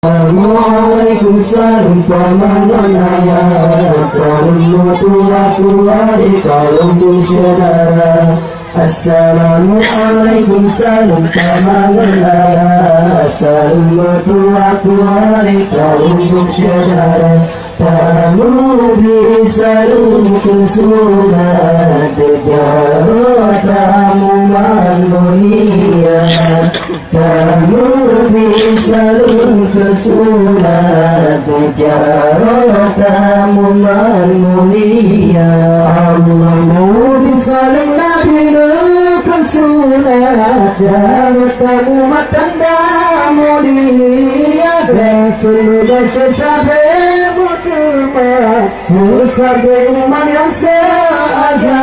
Assalamualaikum salam pamanganaya, warahmatullahi wabarakatuh saudara. Assalamualaikum salam pamanganaya, warahmatullahi wabarakatuh saudara. Kamu bisa lukun sunat jarak kamu manusia. Kamu bisa lukun sunat jarak kamu manusia. Allah bisa nabi lukun sunat jarak kamu matanda mulia. Rasul sesabe sebagai umat yang seagama.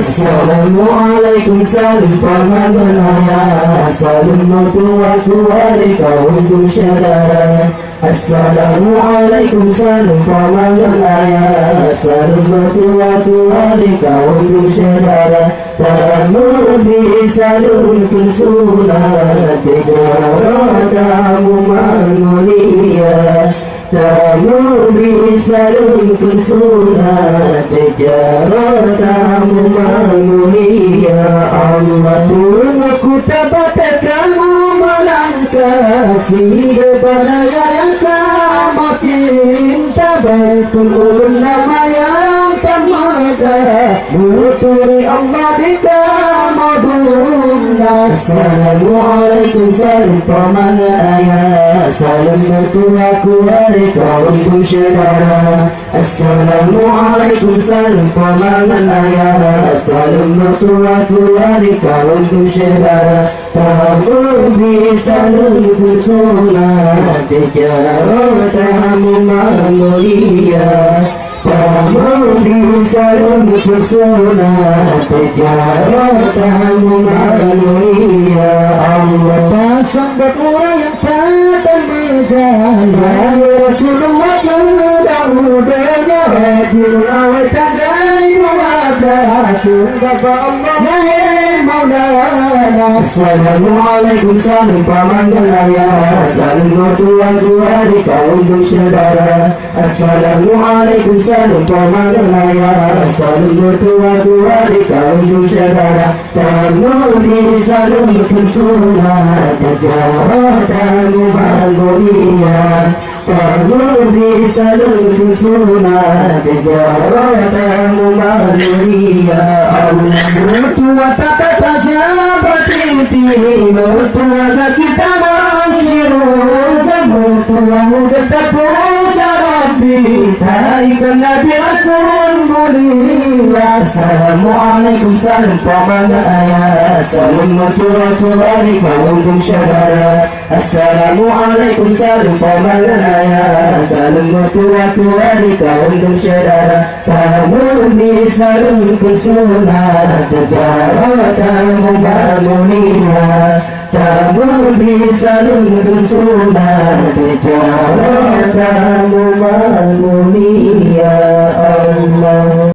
Assalamualaikum salam pamanganaya, warahmatullahi wabarakatuh saudara. Assalamualaikum salam pamanganaya, warahmatullahi wabarakatuh saudara. Kamu bisa lukun sunat jarak kamu manusia. Kamu bisa lukun sunat jarak kamu manusia. Allah tunggu dapat kamu melangkah kepada yang kamu cinta. Betul nama yang termaga muturi Allah di kamu bunda. Assalamualaikum salam pamanganaya, warahmatullahi wabarakatuh saudara. Assalamualaikum salam pamanganaya, warahmatullahi wabarakatuh saudara. Kamu bisa lukun sunat jarak kamu manusia. Kamu bisa lukun sunat jarak kamu manusia. Allah pasang buat orang yang tak termegang. Rasulullah mudah-mudahnya Rabbul awal tandai muadah Bapak Allah ya Maulana. Assalamualaikum salam pamanganaya, warahmatullahi wabarakatuh saudara. Assalamualaikum salam pamanganaya, warahmatullahi wabarakatuh saudara. Kamu bisa lukun sunat jarak kamu manusia. Kamu bisa lukun sunat jarak kamu manusia. Allah tua tak saja berhenti, tua kita menghirup, tua tetap puja Rabbi, kaikan Nabi Rasul mulia. Assalamualaikum salam pamanganaya, warahmatullahi wabarakatuh saudara. Assalamualaikum salam pamanganaya, warahmatullahi wabarakatuh saudara. Kamu bisa lukun sunat jarak kamu manusia. Kamu bisa lukun sunat jarak kamu manusia. Allah